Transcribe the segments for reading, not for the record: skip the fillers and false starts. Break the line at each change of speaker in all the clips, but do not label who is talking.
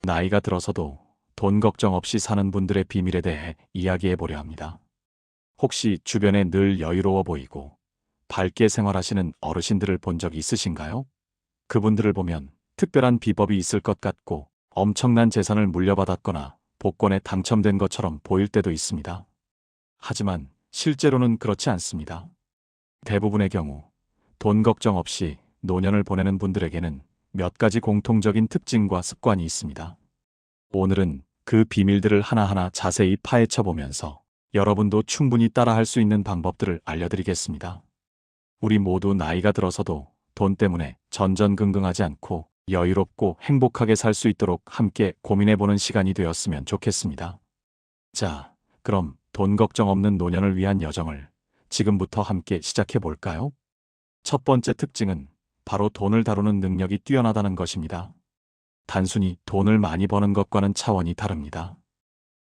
나이가 들어서도 돈 걱정 없이 사는 분들의 비밀에 대해 이야기해 보려 합니다. 혹시 주변에 늘 여유로워 보이고 밝게 생활하시는 어르신들을 본 적 있으신가요? 그분들을 보면 특별한 비법이 있을 것 같고 엄청난 재산을 물려받았거나 복권에 당첨된 것처럼 보일 때도 있습니다. 하지만 실제로는 그렇지 않습니다. 대부분의 경우 돈 걱정 없이 노년을 보내는 분들에게는 몇 가지 공통적인 특징과 습관이 있습니다. 오늘은 그 비밀들을 하나하나 자세히 파헤쳐 보면서 여러분도 충분히 따라할 수 있는 방법들을 알려드리겠습니다. 우리 모두 나이가 들어서도 돈 때문에 전전긍긍하지 않고 여유롭고 행복하게 살 수 있도록 함께 고민해보는 시간이 되었으면 좋겠습니다. 자, 그럼 돈 걱정 없는 노년을 위한 여정을 지금부터 함께 시작해 볼까요? 첫 번째 특징은 바로 돈을 다루는 능력이 뛰어나다는 것입니다. 단순히 돈을 많이 버는 것과는 차원이 다릅니다.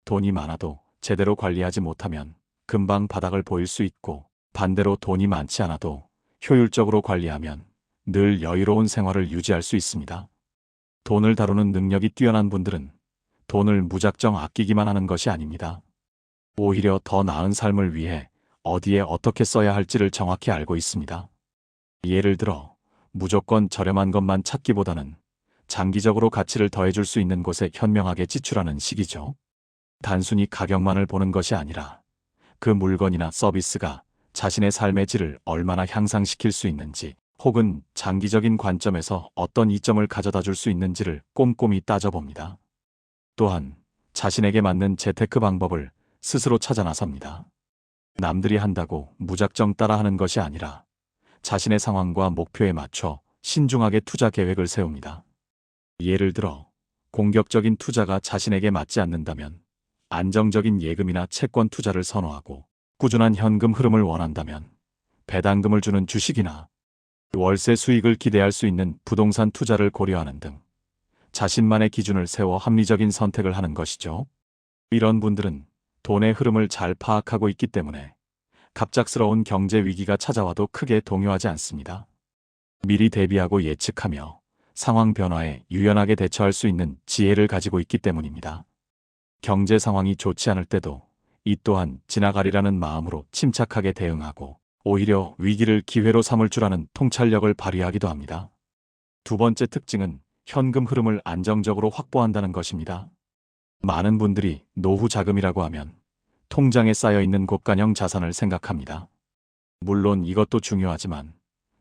돈이 많아도 제대로 관리하지 못하면 금방 바닥을 보일 수 있고, 반대로 돈이 많지 않아도 효율적으로 관리하면 늘 여유로운 생활을 유지할 수 있습니다. 돈을 다루는 능력이 뛰어난 분들은 돈을 무작정 아끼기만 하는 것이 아닙니다. 오히려 더 나은 삶을 위해 어디에 어떻게 써야 할지를 정확히 알고 있습니다. 예를 들어 무조건 저렴한 것만 찾기보다는 장기적으로 가치를 더해줄 수 있는 곳에 현명하게 지출하는 식이죠. 단순히 가격만을 보는 것이 아니라 그 물건이나 서비스가 자신의 삶의 질을 얼마나 향상시킬 수 있는지, 혹은 장기적인 관점에서 어떤 이점을 가져다 줄 수 있는지를 꼼꼼히 따져봅니다. 또한 자신에게 맞는 재테크 방법을 스스로 찾아 나섭니다. 남들이 한다고 무작정 따라하는 것이 아니라 자신의 상황과 목표에 맞춰 신중하게 투자 계획을 세웁니다. 예를 들어 공격적인 투자가 자신에게 맞지 않는다면 안정적인 예금이나 채권 투자를 선호하고, 꾸준한 현금 흐름을 원한다면 배당금을 주는 주식이나 월세 수익을 기대할 수 있는 부동산 투자를 고려하는 등 자신만의 기준을 세워 합리적인 선택을 하는 것이죠. 이런 분들은 돈의 흐름을 잘 파악하고 있기 때문에 갑작스러운 경제 위기가 찾아와도 크게 동요하지 않습니다. 미리 대비하고 예측하며 상황 변화에 유연하게 대처할 수 있는 지혜를 가지고 있기 때문입니다. 경제 상황이 좋지 않을 때도 이 또한 지나가리라는 마음으로 침착하게 대응하고, 오히려 위기를 기회로 삼을 줄 아는 통찰력을 발휘하기도 합니다. 두 번째 특징은 현금 흐름을 안정적으로 확보한다는 것입니다. 많은 분들이 노후 자금이라고 하면 통장에 쌓여있는 곳간형 자산을 생각합니다. 물론 이것도 중요하지만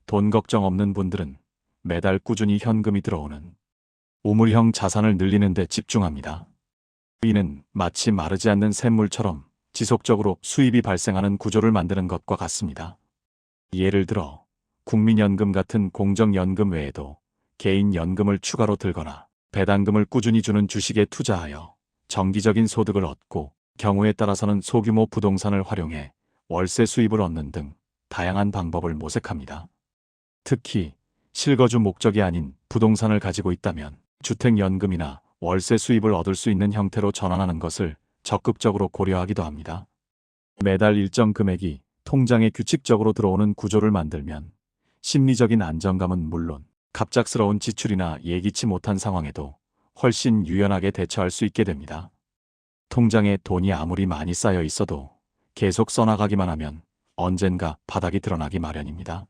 돈 걱정 없는 분들은 매달 꾸준히 현금이 들어오는 우물형 자산을 늘리는 데 집중합니다. 이는 마치 마르지 않는 샘물처럼 지속적으로 수입이 발생하는 구조를 만드는 것과 같습니다. 예를 들어 국민연금 같은 공적연금 외에도 개인연금을 추가로 들거나 배당금을 꾸준히 주는 주식에 투자하여 정기적인 소득을 얻고, 경우에 따라서는 소규모 부동산을 활용해 월세 수입을 얻는 등 다양한 방법을 모색합니다. 특히 실거주 목적이 아닌 부동산을 가지고 있다면 주택연금이나 월세 수입을 얻을 수 있는 형태로 전환하는 것을 적극적으로 고려하기도 합니다. 매달 일정 금액이 통장에 규칙적으로 들어오는 구조를 만들면 심리적인 안정감은 물론 갑작스러운 지출이나 예기치 못한 상황에도 훨씬 유연하게 대처할 수 있게 됩니다. 통장에 돈이 아무리 많이 쌓여 있어도 계속 써나가기만 하면 언젠가 바닥이 드러나기 마련입니다.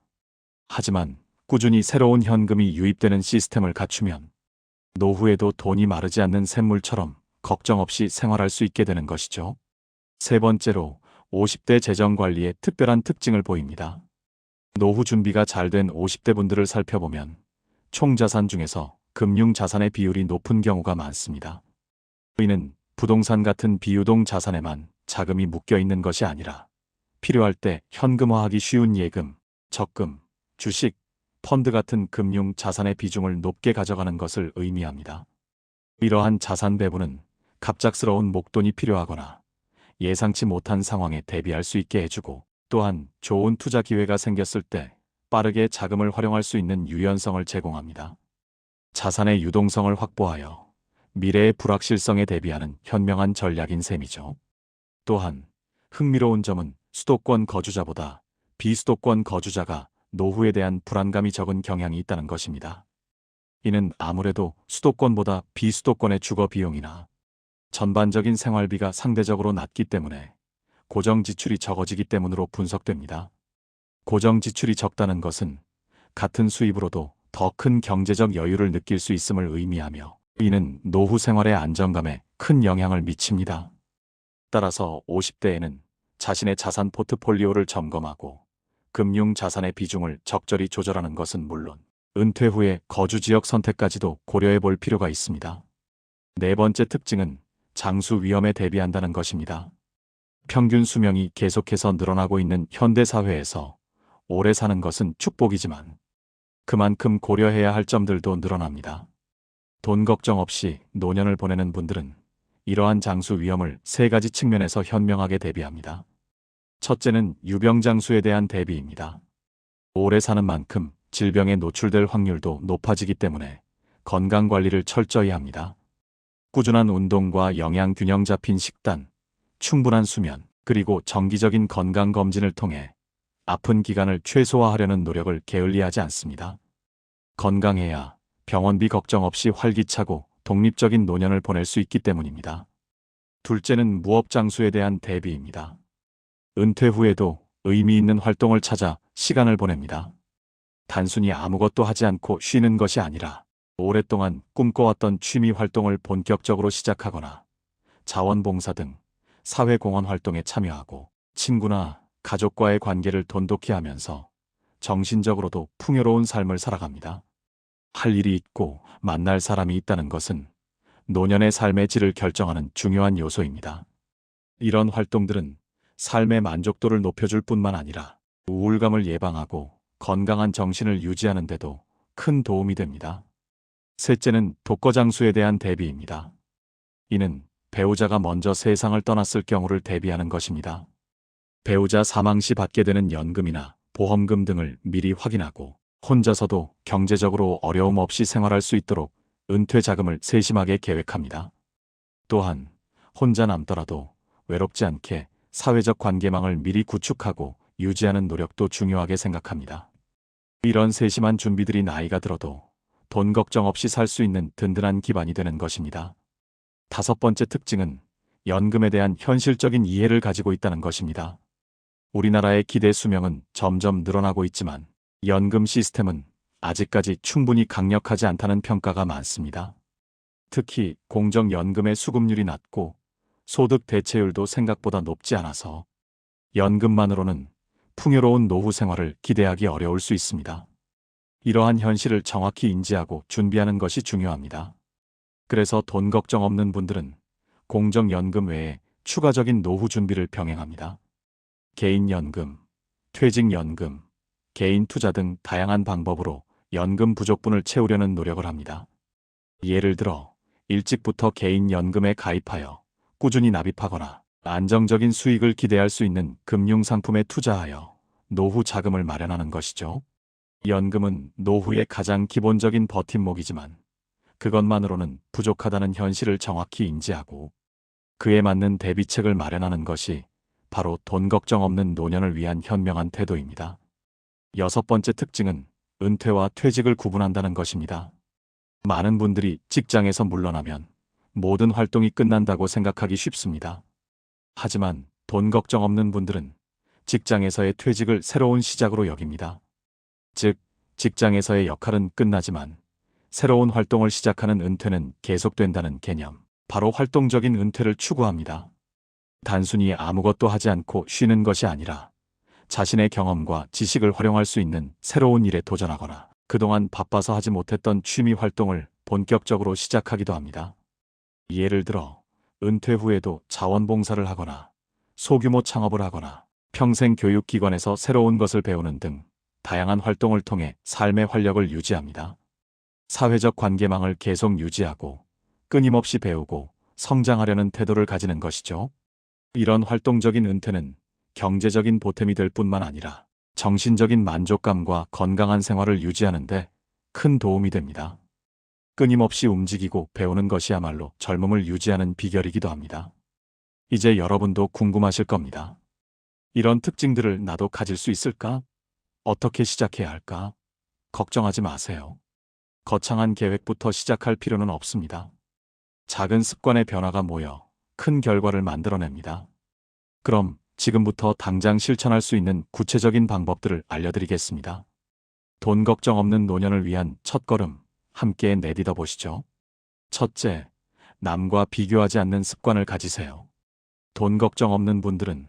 하지만 꾸준히 새로운 현금이 유입되는 시스템을 갖추면 노후에도 돈이 마르지 않는 샘물처럼 걱정 없이 생활할 수 있게 되는 것이죠. 세 번째로 50대 재정 관리의 특별한 특징을 보입니다. 노후 준비가 잘 된 50대 분들을 살펴보면 총 자산 중에서 금융 자산의 비율이 높은 경우가 많습니다. 이는 부동산 같은 비유동 자산에만 자금이 묶여 있는 것이 아니라 필요할 때 현금화하기 쉬운 예금, 적금, 주식, 펀드 같은 금융 자산의 비중을 높게 가져가는 것을 의미합니다. 이러한 자산 배분은 갑작스러운 목돈이 필요하거나 예상치 못한 상황에 대비할 수 있게 해주고, 또한 좋은 투자 기회가 생겼을 때 빠르게 자금을 활용할 수 있는 유연성을 제공합니다. 자산의 유동성을 확보하여 미래의 불확실성에 대비하는 현명한 전략인 셈이죠. 또한 흥미로운 점은 수도권 거주자보다 비수도권 거주자가 노후에 대한 불안감이 적은 경향이 있다는 것입니다. 이는 아무래도 수도권보다 비수도권의 주거 비용이나 전반적인 생활비가 상대적으로 낮기 때문에 고정 지출이 적어지기 때문으로 분석됩니다. 고정 지출이 적다는 것은 같은 수입으로도 더 큰 경제적 여유를 느낄 수 있음을 의미하며 이는 노후 생활의 안정감에 큰 영향을 미칩니다. 따라서 50대에는 자신의 자산 포트폴리오를 점검하고 금융 자산의 비중을 적절히 조절하는 것은 물론 은퇴 후의 거주 지역 선택까지도 고려해 볼 필요가 있습니다. 네 번째 특징은 장수 위험에 대비한다는 것입니다. 평균 수명이 계속해서 늘어나고 있는 현대 사회에서 오래 사는 것은 축복이지만 그만큼 고려해야 할 점들도 늘어납니다. 돈 걱정 없이 노년을 보내는 분들은 이러한 장수 위험을 세 가지 측면에서 현명하게 대비합니다. 첫째는 유병장수에 대한 대비입니다. 오래 사는 만큼 질병에 노출될 확률도 높아지기 때문에 건강 관리를 철저히 합니다. 꾸준한 운동과 영양 균형 잡힌 식단, 충분한 수면, 그리고 정기적인 건강 검진을 통해 아픈 기간을 최소화하려는 노력을 게을리하지 않습니다. 건강해야 병원비 걱정 없이 활기차고 독립적인 노년을 보낼 수 있기 때문입니다. 둘째는 무업장수에 대한 대비입니다. 은퇴 후에도 의미 있는 활동을 찾아 시간을 보냅니다. 단순히 아무것도 하지 않고 쉬는 것이 아니라 오랫동안 꿈꿔왔던 취미 활동을 본격적으로 시작하거나 자원봉사 등 사회공헌 활동에 참여하고 친구나 가족과의 관계를 돈독히 하면서 정신적으로도 풍요로운 삶을 살아갑니다. 할 일이 있고 만날 사람이 있다는 것은 노년의 삶의 질을 결정하는 중요한 요소입니다. 이런 활동들은 삶의 만족도를 높여줄 뿐만 아니라 우울감을 예방하고 건강한 정신을 유지하는 데도 큰 도움이 됩니다. 셋째는 독거장수에 대한 대비입니다. 이는 배우자가 먼저 세상을 떠났을 경우를 대비하는 것입니다. 배우자 사망 시 받게 되는 연금이나 보험금 등을 미리 확인하고 혼자서도 경제적으로 어려움 없이 생활할 수 있도록 은퇴 자금을 세심하게 계획합니다. 또한 혼자 남더라도 외롭지 않게 사회적 관계망을 미리 구축하고 유지하는 노력도 중요하게 생각합니다. 이런 세심한 준비들이 나이가 들어도 돈 걱정 없이 살 수 있는 든든한 기반이 되는 것입니다. 다섯 번째 특징은 연금에 대한 현실적인 이해를 가지고 있다는 것입니다. 우리나라의 기대 수명은 점점 늘어나고 있지만 연금 시스템은 아직까지 충분히 강력하지 않다는 평가가 많습니다. 특히 공정연금의 수급률이 낮고 소득 대체율도 생각보다 높지 않아서 연금만으로는 풍요로운 노후 생활을 기대하기 어려울 수 있습니다. 이러한 현실을 정확히 인지하고 준비하는 것이 중요합니다. 그래서 돈 걱정 없는 분들은 공정연금 외에 추가적인 노후 준비를 병행합니다. 개인연금, 퇴직연금, 개인 투자 등 다양한 방법으로 연금 부족분을 채우려는 노력을 합니다. 예를 들어 일찍부터 개인연금에 가입하여 꾸준히 납입하거나 안정적인 수익을 기대할 수 있는 금융상품에 투자하여 노후 자금을 마련하는 것이죠. 연금은 노후의 가장 기본적인 버팀목이지만 그것만으로는 부족하다는 현실을 정확히 인지하고 그에 맞는 대비책을 마련하는 것이 바로 돈 걱정 없는 노년을 위한 현명한 태도입니다. 여섯 번째 특징은 은퇴와 퇴직을 구분한다는 것입니다. 많은 분들이 직장에서 물러나면 모든 활동이 끝난다고 생각하기 쉽습니다. 하지만 돈 걱정 없는 분들은 직장에서의 퇴직을 새로운 시작으로 여깁니다. 즉, 직장에서의 역할은 끝나지만 새로운 활동을 시작하는 은퇴는 계속된다는 개념, 바로 활동적인 은퇴를 추구합니다. 단순히 아무것도 하지 않고 쉬는 것이 아니라 자신의 경험과 지식을 활용할 수 있는 새로운 일에 도전하거나 그동안 바빠서 하지 못했던 취미 활동을 본격적으로 시작하기도 합니다. 예를 들어 은퇴 후에도 자원봉사를 하거나 소규모 창업을 하거나 평생 교육기관에서 새로운 것을 배우는 등 다양한 활동을 통해 삶의 활력을 유지합니다. 사회적 관계망을 계속 유지하고 끊임없이 배우고 성장하려는 태도를 가지는 것이죠. 이런 활동적인 은퇴는 경제적인 보탬이 될 뿐만 아니라 정신적인 만족감과 건강한 생활을 유지하는 데 큰 도움이 됩니다. 끊임없이 움직이고 배우는 것이야말로 젊음을 유지하는 비결이기도 합니다. 이제 여러분도 궁금하실 겁니다. 이런 특징들을 나도 가질 수 있을까? 어떻게 시작해야 할까? 걱정하지 마세요. 거창한 계획부터 시작할 필요는 없습니다. 작은 습관의 변화가 모여 큰 결과를 만들어냅니다. 그럼 지금부터 당장 실천할 수 있는 구체적인 방법들을 알려드리겠습니다. 돈 걱정 없는 노년을 위한 첫걸음, 함께 내딛어 보시죠. 첫째, 남과 비교하지 않는 습관을 가지세요. 돈 걱정 없는 분들은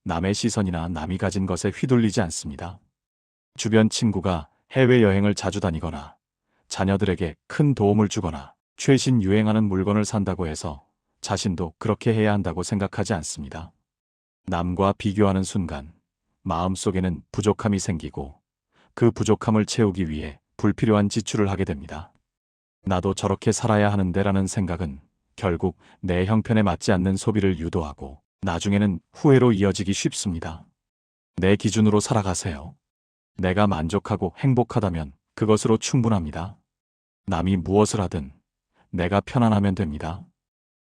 남의 시선이나 남이 가진 것에 휘둘리지 않습니다. 주변 친구가 해외여행을 자주 다니거나 자녀들에게 큰 도움을 주거나 최신 유행하는 물건을 산다고 해서 자신도 그렇게 해야 한다고 생각하지 않습니다. 남과 비교하는 순간 마음속에는 부족함이 생기고 그 부족함을 채우기 위해 불필요한 지출을 하게 됩니다. 나도 저렇게 살아야 하는데라는 생각은 결국 내 형편에 맞지 않는 소비를 유도하고 나중에는 후회로 이어지기 쉽습니다. 내 기준으로 살아가세요. 내가 만족하고 행복하다면 그것으로 충분합니다. 남이 무엇을 하든 내가 편안하면 됩니다.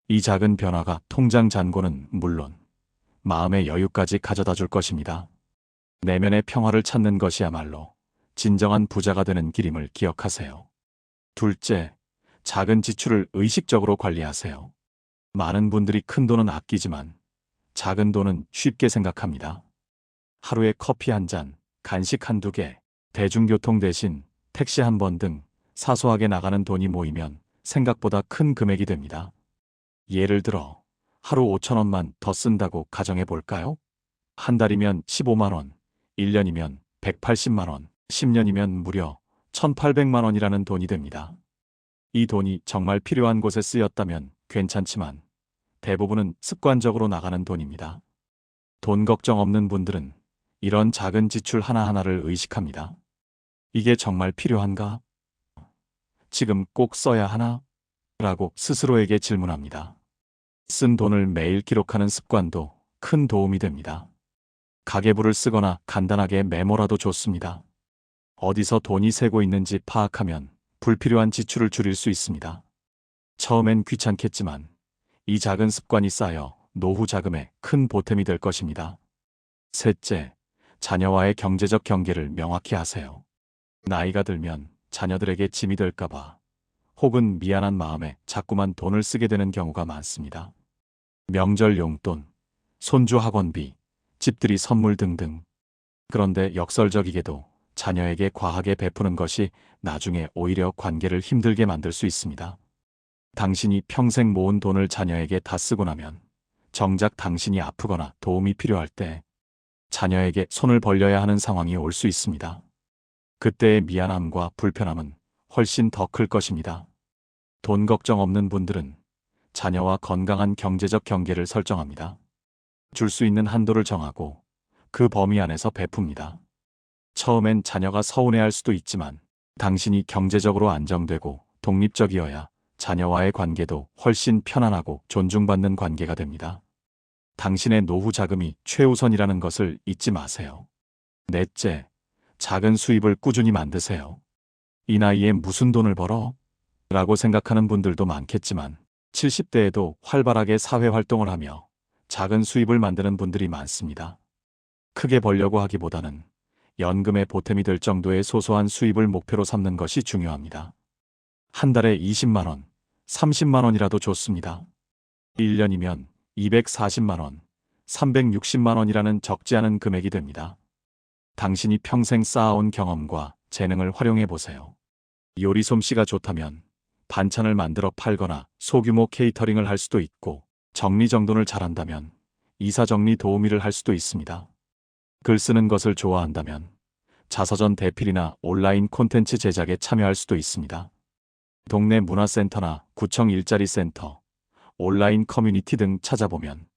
이 작은 변화가 통장 잔고는 물론 마음의 여유까지 가져다 줄 것입니다. 내면의 평화를 찾는 것이야말로 진정한 부자가 되는 길임을 기억하세요. 둘째, 작은 지출을 의식적으로 관리하세요. 많은 분들이 큰 돈은 아끼지만 작은 돈은 쉽게 생각합니다. 하루에 커피 한 잔, 간식 한두 개, 대중교통 대신 택시 한 번 등 사소하게 나가는 돈이 모이면 생각보다 큰 금액이 됩니다. 예를 들어 하루 5천 원만 더 쓴다고 가정해 볼까요? 한 달이면 15만 원, 1년이면 180만 원, 10년이면 무려 1,800만 원이라는 돈이 됩니다. 이 돈이 정말 필요한 곳에 쓰였다면 괜찮지만 대부분은 습관적으로 나가는 돈입니다. 돈 걱정 없는 분들은 이런 작은 지출 하나하나를 의식합니다. 이게 정말 필요한가? 지금 꼭 써야 하나? 라고 스스로에게 질문합니다. 쓴 돈을 매일 기록하는 습관도 큰 도움이 됩니다. 가계부를 쓰거나 간단하게 메모라도 좋습니다. 어디서 돈이 새고 있는지 파악하면 불필요한 지출을 줄일 수 있습니다. 처음엔 귀찮겠지만 이 작은 습관이 쌓여 노후 자금에 큰 보탬이 될 것입니다. 셋째, 자녀와의 경제적 경계를 명확히 하세요. 나이가 들면 자녀들에게 짐이 될까봐 혹은 미안한 마음에 자꾸만 돈을 쓰게 되는 경우가 많습니다. 명절 용돈, 손주 학원비, 집들이 선물 등등. 그런데 역설적이게도 자녀에게 과하게 베푸는 것이 나중에 오히려 관계를 힘들게 만들 수 있습니다. 당신이 평생 모은 돈을 자녀에게 다 쓰고 나면 정작 당신이 아프거나 도움이 필요할 때 자녀에게 손을 벌려야 하는 상황이 올 수 있습니다. 그때의 미안함과 불편함은 훨씬 더 클 것입니다. 돈 걱정 없는 분들은 자녀와 건강한 경제적 경계를 설정합니다. 줄 수 있는 한도를 정하고 그 범위 안에서 베풉니다. 처음엔 자녀가 서운해할 수도 있지만 당신이 경제적으로 안정되고 독립적이어야 자녀와의 관계도 훨씬 편안하고 존중받는 관계가 됩니다. 당신의 노후 자금이 최우선이라는 것을 잊지 마세요. 넷째, 작은 수입을 꾸준히 만드세요. 이 나이에 무슨 돈을 벌어? 라고 생각하는 분들도 많겠지만 70대에도 활발하게 사회활동을 하며 작은 수입을 만드는 분들이 많습니다. 크게 벌려고 하기보다는 연금에 보탬이 될 정도의 소소한 수입을 목표로 삼는 것이 중요합니다. 한 달에 20만 원, 30만 원이라도 좋습니다. 1년이면 240만 원, 360만 원이라는 적지 않은 금액이 됩니다. 당신이 평생 쌓아온 경험과 재능을 활용해 보세요. 요리 솜씨가 좋다면 반찬을 만들어 팔거나 소규모 케이터링을 할 수도 있고, 정리정돈을 잘한다면 이사정리 도우미를 할 수도 있습니다. 글 쓰는 것을 좋아한다면 자서전 대필이나 온라인 콘텐츠 제작에 참여할 수도 있습니다. 동네 문화센터나 구청 일자리 센터, 온라인 커뮤니티 등 찾아보면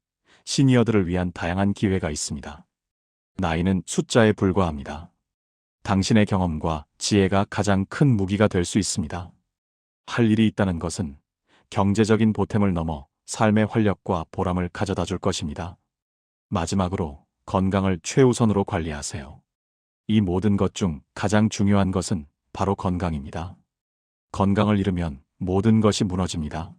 시니어들을 위한 다양한 기회가 있습니다. 나이는 숫자에 불과합니다. 당신의 경험과 지혜가 가장 큰 무기가 될 수 있습니다. 할 일이 있다는 것은 경제적인 보탬을 넘어 삶의 활력과 보람을 가져다 줄 것입니다. 마지막으로 건강을 최우선으로 관리하세요. 이 모든 것 중 가장 중요한 것은 바로 건강입니다. 건강을 잃으면 모든 것이 무너집니다.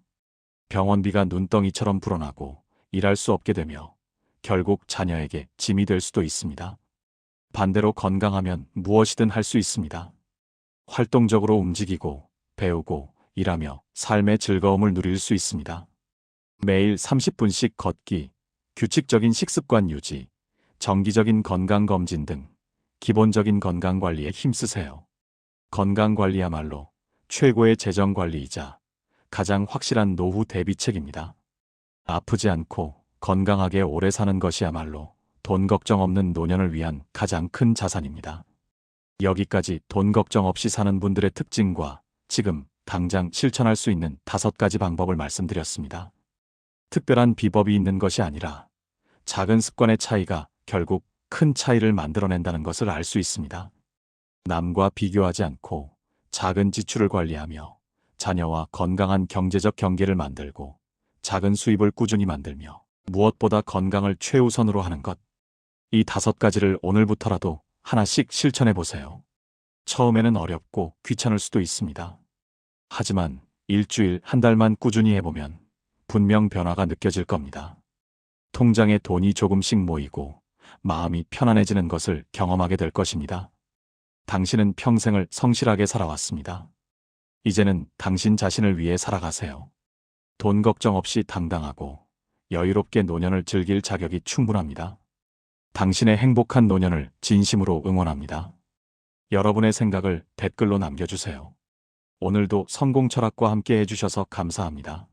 병원비가 눈덩이처럼 불어나고 일할 수 없게 되며 결국 자녀에게 짐이 될 수도 있습니다. 반대로 건강하면 무엇이든 할 수 있습니다. 활동적으로 움직이고 배우고 일하며 삶의 즐거움을 누릴 수 있습니다. 매일 30분씩 걷기, 규칙적인 식습관 유지, 정기적인 건강검진 등 기본적인 건강관리에 힘쓰세요. 건강관리야말로 최고의 재정관리이자 가장 확실한 노후 대비책입니다. 아프지 않고 건강하게 오래 사는 것이야말로 돈 걱정 없는 노년을 위한 가장 큰 자산입니다. 여기까지 돈 걱정 없이 사는 분들의 특징과 지금 당장 실천할 수 있는 5가지 방법을 말씀드렸습니다. 특별한 비법이 있는 것이 아니라 작은 습관의 차이가 결국 큰 차이를 만들어낸다는 것을 알 수 있습니다. 남과 비교하지 않고 작은 지출을 관리하며 자녀와 건강한 경제적 경계를 만들고 작은 수입을 꾸준히 만들며 무엇보다 건강을 최우선으로 하는 것. 이 5가지를 오늘부터라도 하나씩 실천해 보세요. 처음에는 어렵고 귀찮을 수도 있습니다. 하지만 일주일, 한 달만 꾸준히 해보면 분명 변화가 느껴질 겁니다. 통장에 돈이 조금씩 모이고 마음이 편안해지는 것을 경험하게 될 것입니다. 당신은 평생을 성실하게 살아왔습니다. 이제는 당신 자신을 위해 살아가세요. 돈 걱정 없이 당당하고 여유롭게 노년을 즐길 자격이 충분합니다. 당신의 행복한 노년을 진심으로 응원합니다. 여러분의 생각을 댓글로 남겨주세요. 오늘도 성공 철학과 함께 해주셔서 감사합니다.